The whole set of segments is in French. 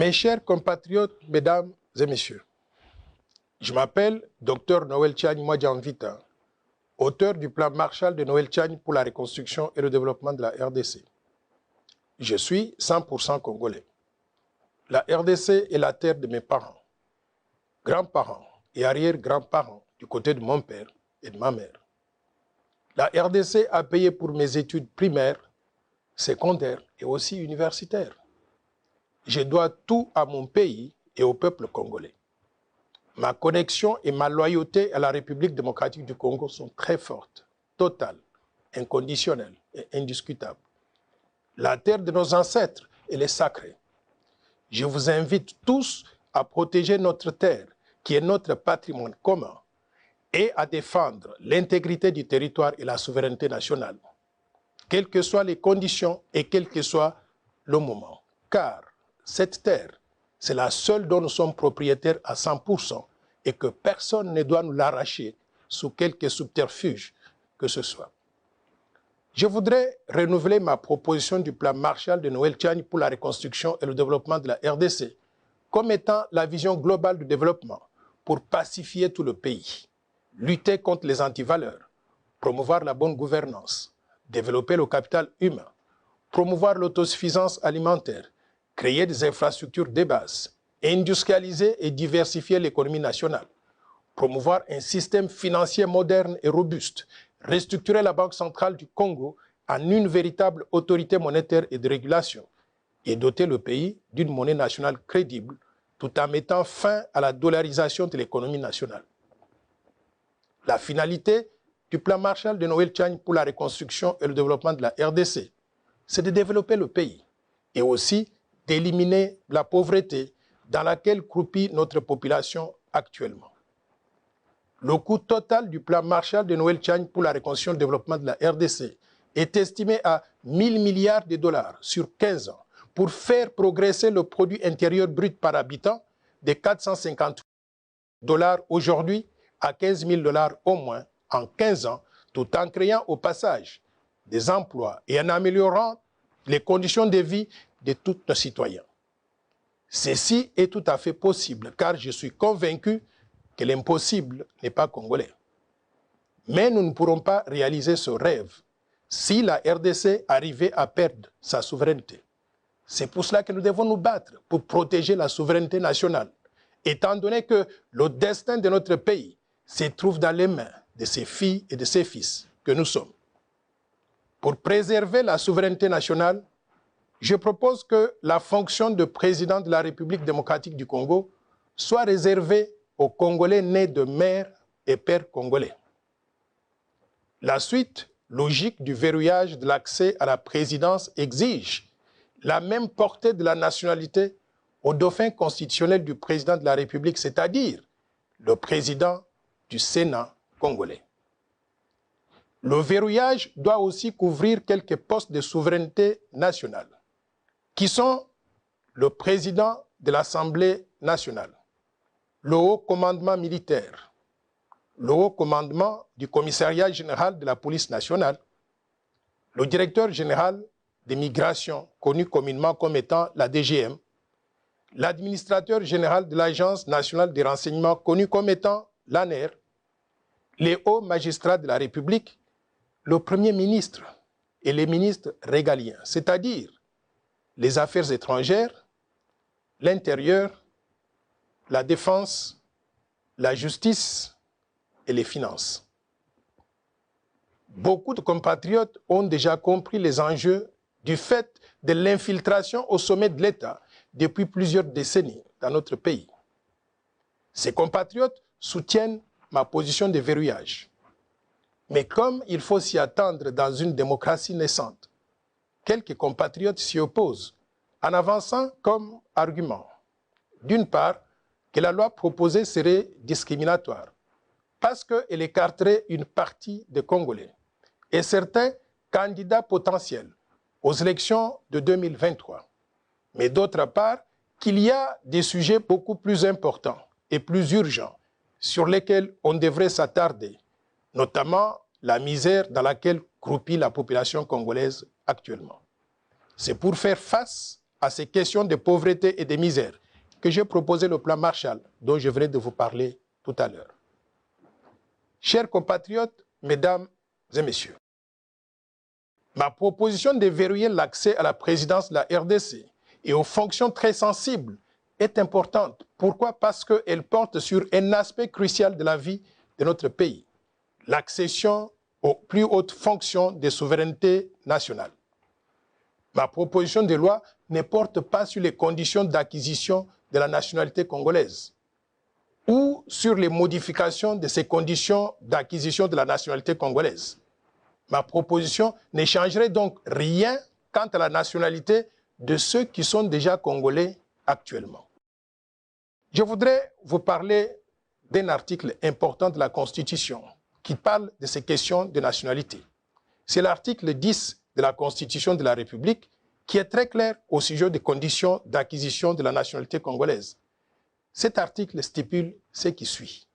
Mes chers compatriotes, mesdames et messieurs, je m'appelle Dr Noël Tchagne Mwadjanvita, auteur du plan Marshall de Noël Tchagne pour la reconstruction et le développement de la RDC. Je suis 100% congolais. La RDC est la terre de mes parents, grands-parents et arrière-grands-parents du côté de mon père et de ma mère. La RDC a payé pour mes études primaires, secondaires et aussi universitaires. Je dois tout à mon pays et au peuple congolais. Ma connexion et ma loyauté à la République démocratique du Congo sont très fortes, totales, inconditionnelles et indiscutables. La terre de nos ancêtres, elle est sacrée. Je vous invite tous à protéger notre terre, qui est notre patrimoine commun, et à défendre l'intégrité du territoire et la souveraineté nationale, quelles que soient les conditions et quel que soit le moment. Car cette terre, c'est la seule dont nous sommes propriétaires à 100% et que personne ne doit nous l'arracher sous quelque subterfuge que ce soit. Je voudrais renouveler ma proposition du plan Marshall de Noël Tchagne pour la reconstruction et le développement de la RDC comme étant la vision globale du développement pour pacifier tout le pays, lutter contre les antivaleurs, promouvoir la bonne gouvernance, développer le capital humain, promouvoir l'autosuffisance alimentaire, créer des infrastructures de base, industrialiser et diversifier l'économie nationale, promouvoir un système financier moderne et robuste, restructurer la Banque centrale du Congo en une véritable autorité monétaire et de régulation et doter le pays d'une monnaie nationale crédible tout en mettant fin à la dollarisation de l'économie nationale. La finalité du plan Marshall de Noël Tchagne pour la reconstruction et le développement de la RDC, c'est de développer le pays et aussi d'éliminer la pauvreté dans laquelle croupit notre population actuellement. Le coût total du plan Marshall de Noël Tchagne pour la reconstruction et le développement de la RDC est estimé à 1000 milliards de dollars sur 15 ans pour faire progresser le produit intérieur brut par habitant de 450 dollars aujourd'hui à 15 000 dollars au moins en 15 ans, tout en créant au passage des emplois et en améliorant les conditions de vie de tous nos citoyens. Ceci est tout à fait possible car je suis convaincu que l'impossible n'est pas congolais. Mais nous ne pourrons pas réaliser ce rêve si la RDC arrivait à perdre sa souveraineté. C'est pour cela que nous devons nous battre pour protéger la souveraineté nationale, étant donné que le destin de notre pays se trouve dans les mains de ses filles et de ses fils que nous sommes. Pour préserver la souveraineté nationale, je propose que la fonction de président de la République démocratique du Congo soit réservée aux Congolais nés de mère et père congolais. La suite logique du verrouillage de l'accès à la présidence exige la même portée de la nationalité au dauphin constitutionnel du président de la République, c'est-à-dire le président du Sénat congolais. Le verrouillage doit aussi couvrir quelques postes de souveraineté nationale, qui sont le président de l'Assemblée nationale, le haut commandement militaire, le haut commandement du commissariat général de la police nationale, le directeur général des migrations, connu communément comme étant la DGM, l'administrateur général de l'Agence nationale des renseignements, connu comme étant l'ANER, les hauts magistrats de la République, le Premier ministre et les ministres régaliens, c'est-à-dire les affaires étrangères, l'intérieur, la défense, la justice et les finances. Beaucoup de compatriotes ont déjà compris les enjeux du fait de l'infiltration au sommet de l'État depuis plusieurs décennies dans notre pays. Ces compatriotes soutiennent ma position de verrouillage. Mais comme il faut s'y attendre dans une démocratie naissante, quelques compatriotes s'y opposent en avançant comme argument, d'une part, que la loi proposée serait discriminatoire parce qu'elle écarterait une partie des Congolais et certains candidats potentiels aux élections de 2023. Mais d'autre part, qu'il y a des sujets beaucoup plus importants et plus urgents sur lesquels on devrait s'attarder, notamment la misère dans laquelle croupit la population congolaise actuellement. C'est pour faire face à ces questions de pauvreté et de misère que j'ai proposé le plan Marshall, dont je venais de vous parler tout à l'heure. Chers compatriotes, mesdames et messieurs, ma proposition de verrouiller l'accès à la présidence de la RDC et aux fonctions très sensibles est importante. Pourquoi? Parce qu'elle porte sur un aspect crucial de la vie de notre pays, l'accession aux plus hautes fonctions de souveraineté nationale. Ma proposition de loi ne porte pas sur les conditions d'acquisition de la nationalité congolaise ou sur les modifications de ces conditions d'acquisition de la nationalité congolaise. Ma proposition ne changerait donc rien quant à la nationalité de ceux qui sont déjà congolais actuellement. Je voudrais vous parler d'un article important de la Constitution qui parle de ces questions de nationalité. C'est l'article 10 de la Constitution de la République qui est très clair au sujet des conditions d'acquisition de la nationalité congolaise. Cet article stipule ce qui suit.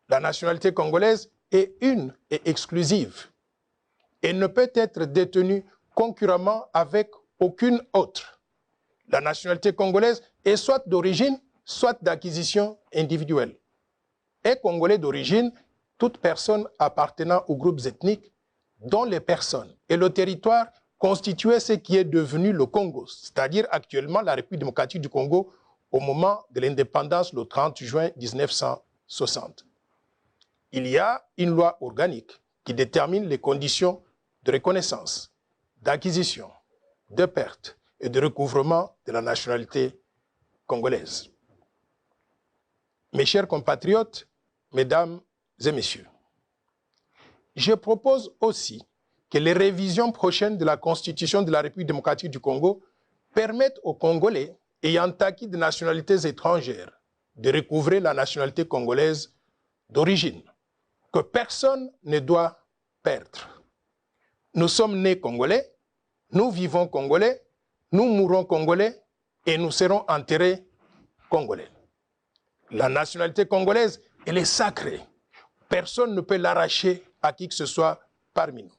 La nationalité congolaise est une et exclusive. Elle ne peut être détenue concurremment avec aucune autre. La nationalité congolaise est soit d'origine, soit d'acquisition individuelle. Est congolais d'origine toute personne appartenant aux groupes ethniques dont les personnes et le territoire constituaient ce qui est devenu le Congo, c'est-à-dire actuellement la République démocratique du Congo au moment de l'indépendance le 30 juin 1960. Il y a une loi organique qui détermine les conditions de reconnaissance, d'acquisition, de perte et de recouvrement de la nationalité congolaise. Mes chers compatriotes, mesdames et messieurs, je propose aussi que les révisions prochaines de la Constitution de la République démocratique du Congo permettent aux Congolais ayant acquis des nationalités étrangères de recouvrer la nationalité congolaise d'origine, que personne ne doit perdre. Nous sommes nés Congolais, nous vivons Congolais, nous mourrons Congolais et nous serons enterrés Congolais. La nationalité congolaise, elle est sacrée. Personne ne peut l'arracher à qui que ce soit parmi nous.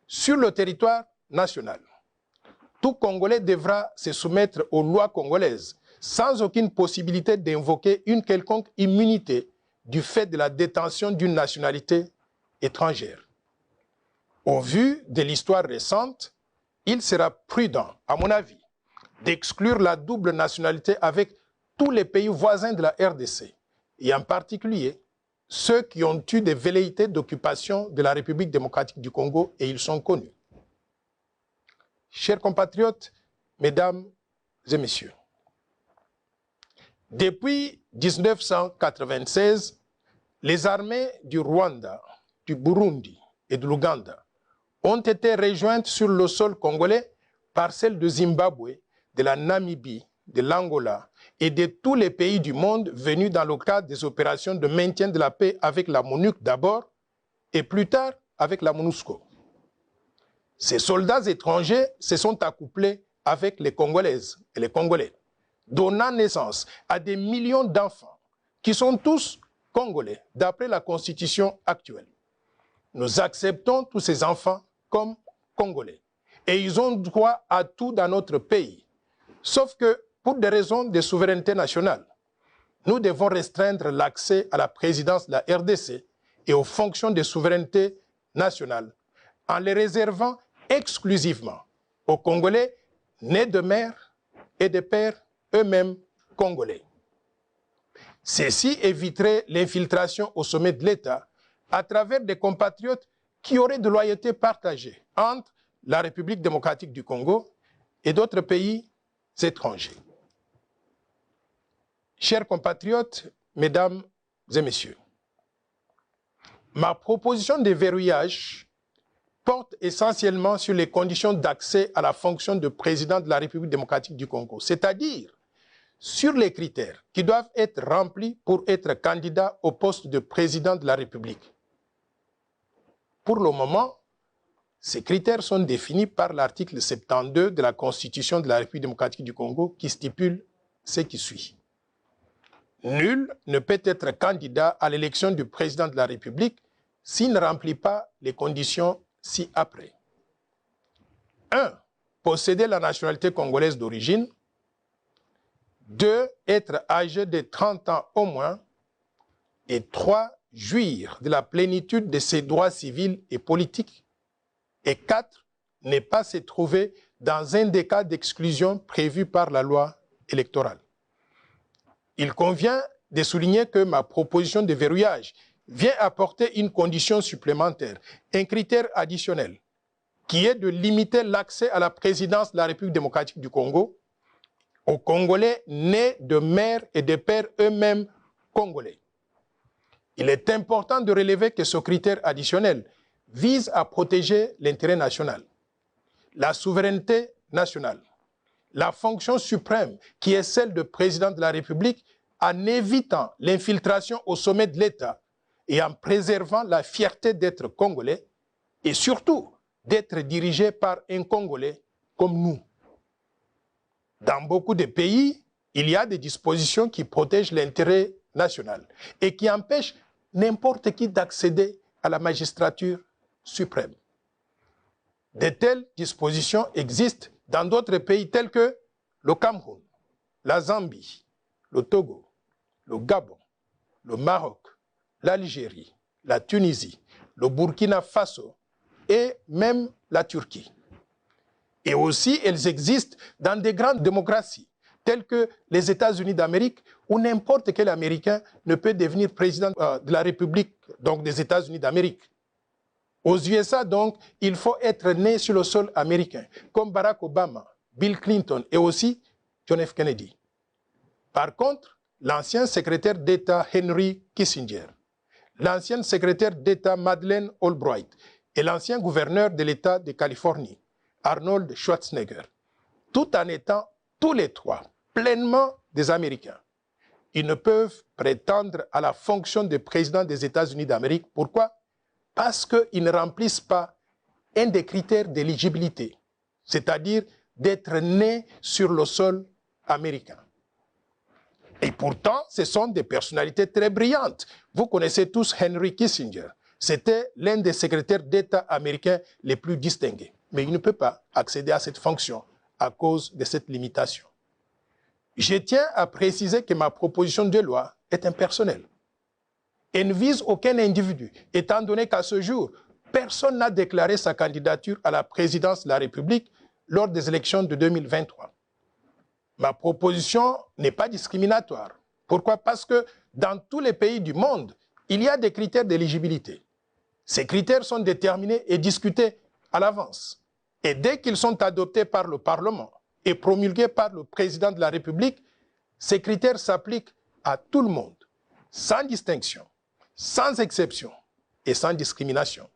Sur le territoire national, tout Congolais devra se soumettre aux lois congolaises sans aucune possibilité d'invoquer une quelconque immunité du fait de la détention d'une nationalité étrangère. Au vu de l'histoire récente, il sera prudent, à mon avis, d'exclure la double nationalité avec tous les pays voisins de la RDC, et en particulier ceux qui ont eu des velléités d'occupation de la République démocratique du Congo, et ils sont connus. Chers compatriotes, mesdames et messieurs, depuis 1996, les armées du Rwanda, du Burundi et de l'Ouganda ont été rejointes sur le sol congolais par celles de Zimbabwe, de la Namibie, de l'Angola et de tous les pays du monde venus dans le cadre des opérations de maintien de la paix avec la MONUC d'abord et plus tard avec la MONUSCO. Ces soldats étrangers se sont accouplés avec les Congolaises et les Congolais, donnant naissance à des millions d'enfants qui sont tous Congolais d'après la Constitution actuelle. Nous acceptons tous ces enfants comme Congolais et ils ont droit à tout dans notre pays. Sauf que pour des raisons de souveraineté nationale, nous devons restreindre l'accès à la présidence de la RDC et aux fonctions de souveraineté nationale en les réservant exclusivement aux Congolais nés de mère et de père eux-mêmes congolais. Ceci éviterait l'infiltration au sommet de l'État à travers des compatriotes qui auraient de loyauté partagée entre la République démocratique du Congo et d'autres pays étrangers. Chers compatriotes, mesdames et messieurs, ma proposition de verrouillage porte essentiellement sur les conditions d'accès à la fonction de président de la République démocratique du Congo, c'est-à-dire sur les critères qui doivent être remplis pour être candidat au poste de président de la République. Pour le moment, ces critères sont définis par l'article 72 de la Constitution de la République démocratique du Congo qui stipule ce qui suit. Nul ne peut être candidat à l'élection du président de la République s'il ne remplit pas les conditions ci-après. 1. posséder la nationalité congolaise d'origine. 2. Être âgé de 30 ans au moins. Et 3. Jouir de la plénitude de ses droits civils et politiques. Et 4. Ne pas se trouver dans un des cas d'exclusion prévus par la loi électorale. Il convient de souligner que ma proposition de verrouillage vient apporter une condition supplémentaire, un critère additionnel, qui est de limiter l'accès à la présidence de la République démocratique du Congo aux Congolais nés de mères et de pères eux-mêmes congolais. Il est important de relever que ce critère additionnel vise à protéger l'intérêt national, la souveraineté nationale, la fonction suprême qui est celle de président de la République en évitant l'infiltration au sommet de l'État et en préservant la fierté d'être congolais et surtout d'être dirigé par un Congolais comme nous. Dans beaucoup de pays, il y a des dispositions qui protègent l'intérêt national et qui empêchent n'importe qui d'accéder à la magistrature suprême. De telles dispositions existent dans d'autres pays tels que le Cameroun, la Zambie, le Togo, le Gabon, le Maroc, l'Algérie, la Tunisie, le Burkina Faso et même la Turquie. Et aussi, elles existent dans des grandes démocraties, telles que les États-Unis d'Amérique, où n'importe quel Américain ne peut devenir président de la République, donc des États-Unis d'Amérique. Aux USA, donc, il faut être né sur le sol américain, comme Barack Obama, Bill Clinton et aussi John F. Kennedy. Par contre, l'ancien secrétaire d'État Henry Kissinger, l'ancienne secrétaire d'État Madeleine Albright et l'ancien gouverneur de l'État de Californie, Arnold Schwarzenegger, tout en étant tous les trois pleinement des Américains. Ils ne peuvent prétendre à la fonction de président des États-Unis d'Amérique. Pourquoi? Parce qu'ils ne remplissent pas un des critères d'éligibilité, c'est-à-dire d'être nés sur le sol américain. Et pourtant, ce sont des personnalités très brillantes. Vous connaissez tous Henry Kissinger. C'était l'un des secrétaires d'État américains les plus distingués. Mais il ne peut pas accéder à cette fonction à cause de cette limitation. Je tiens à préciser que ma proposition de loi est impersonnelle. Elle ne vise aucun individu, étant donné qu'à ce jour, personne n'a déclaré sa candidature à la présidence de la République lors des élections de 2023. Ma proposition n'est pas discriminatoire. Pourquoi? Parce que dans tous les pays du monde, il y a des critères d'éligibilité. Ces critères sont déterminés et discutés à l'avance. Et dès qu'ils sont adoptés par le Parlement et promulgués par le président de la République, ces critères s'appliquent à tout le monde, sans distinction, sans exception et sans discrimination.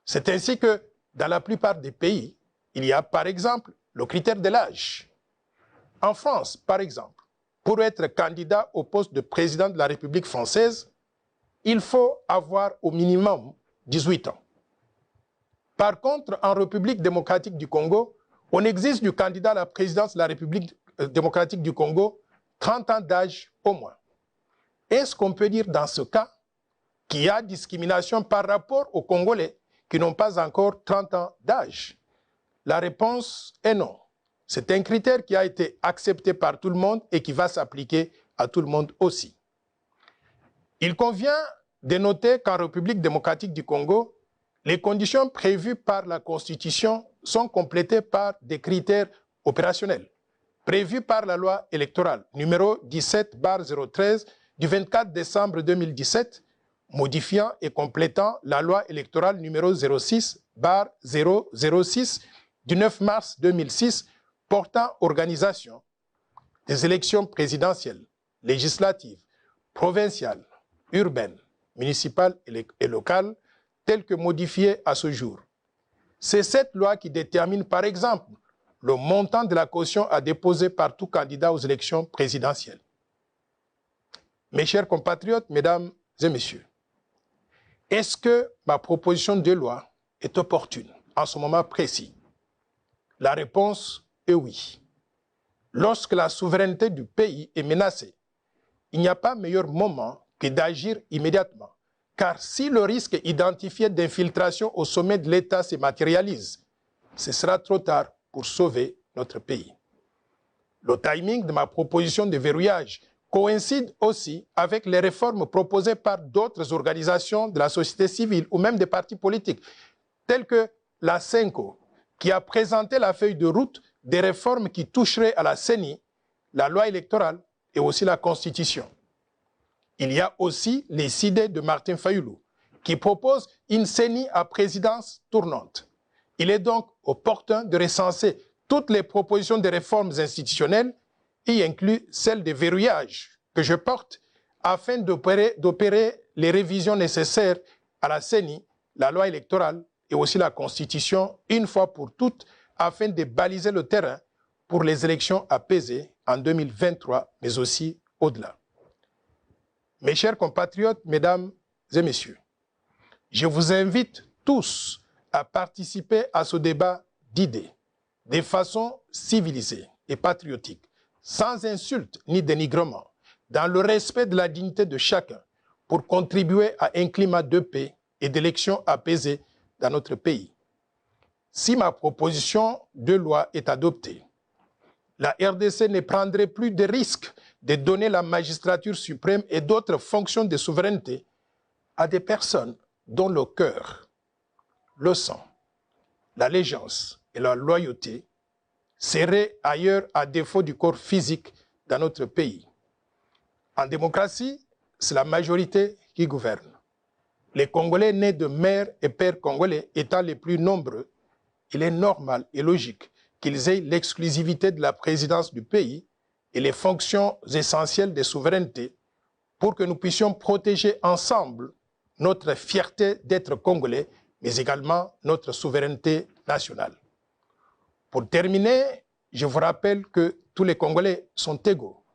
C'est ainsi que, dans la plupart des pays, il y a par exemple le critère de l'âge. En France, par exemple, pour être candidat au poste de président de la République française, il faut avoir au minimum 18 ans. Par contre, en République démocratique du Congo, on exige du candidat à la présidence de la République démocratique du Congo 30 ans d'âge au moins. Est-ce qu'on peut dire dans ce cas qu'il y a discrimination par rapport aux Congolais qui n'ont pas encore 30 ans d'âge? La réponse est non. C'est un critère qui a été accepté par tout le monde et qui va s'appliquer à tout le monde aussi. Il convient de noter qu'en République démocratique du Congo, les conditions prévues par la Constitution sont complétées par des critères opérationnels prévus par la loi électorale numéro 17/013 du 24 décembre 2017, modifiant et complétant la loi électorale numéro 06/006 du 9 mars 2006 portant organisation des élections présidentielles, législatives, provinciales, urbaines, municipales et locales, telles que modifiées à ce jour. C'est cette loi qui détermine, par exemple, le montant de la caution à déposer par tout candidat aux élections présidentielles. Mes chers compatriotes, mesdames et messieurs, est-ce que ma proposition de loi est opportune en ce moment précis? La réponse est oui. Lorsque la souveraineté du pays est menacée, il n'y a pas meilleur moment que d'agir immédiatement. Car si le risque identifié d'infiltration au sommet de l'État se matérialise, ce sera trop tard pour sauver notre pays. Le timing de ma proposition de verrouillage coïncide aussi avec les réformes proposées par d'autres organisations de la société civile ou même des partis politiques, tels que la CENCO, qui a présenté la feuille de route des réformes qui toucheraient à la CENI, la loi électorale et aussi la Constitution. Il y a aussi les idées de Martin Fayoulou, qui propose une CENI à présidence tournante. Il est donc opportun de recenser toutes les propositions de réformes institutionnelles, y inclut celle de verrouillage que je porte, afin d'opérer les révisions nécessaires à la CENI, la loi électorale et aussi la Constitution, une fois pour toutes, afin de baliser le terrain pour les élections apaisées en 2023, mais aussi au-delà. Mes chers compatriotes, mesdames et messieurs, je vous invite tous à participer à ce débat d'idées, de façon civilisée et patriotique, sans insulte ni dénigrement, dans le respect de la dignité de chacun, pour contribuer à un climat de paix et d'élections apaisées dans notre pays. Si ma proposition de loi est adoptée, la RDC ne prendrait plus de risque de donner la magistrature suprême et d'autres fonctions de souveraineté à des personnes dont le cœur, le sang, l'allégeance et la loyauté seraient ailleurs à défaut du corps physique dans notre pays. En démocratie, c'est la majorité qui gouverne. Les Congolais nés de mères et pères congolais étant les plus nombreux, il est normal et logique qu'ils aient l'exclusivité de la présidence du pays et les fonctions essentielles de souveraineté pour que nous puissions protéger ensemble notre fierté d'être Congolais, mais également notre souveraineté nationale. Pour terminer, je vous rappelle que tous les Congolais sont égaux.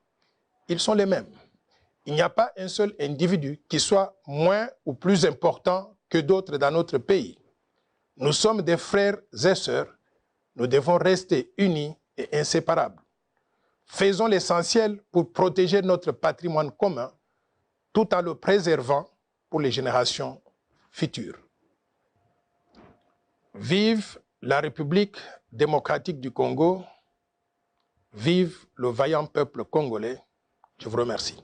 Ils sont les mêmes. Il n'y a pas un seul individu qui soit moins ou plus important que d'autres dans notre pays. Nous sommes des frères et sœurs. Nous devons rester unis et inséparables. Faisons l'essentiel pour protéger notre patrimoine commun tout en le préservant pour les générations futures. Vive la République démocratique du Congo, vive le vaillant peuple congolais. Je vous remercie.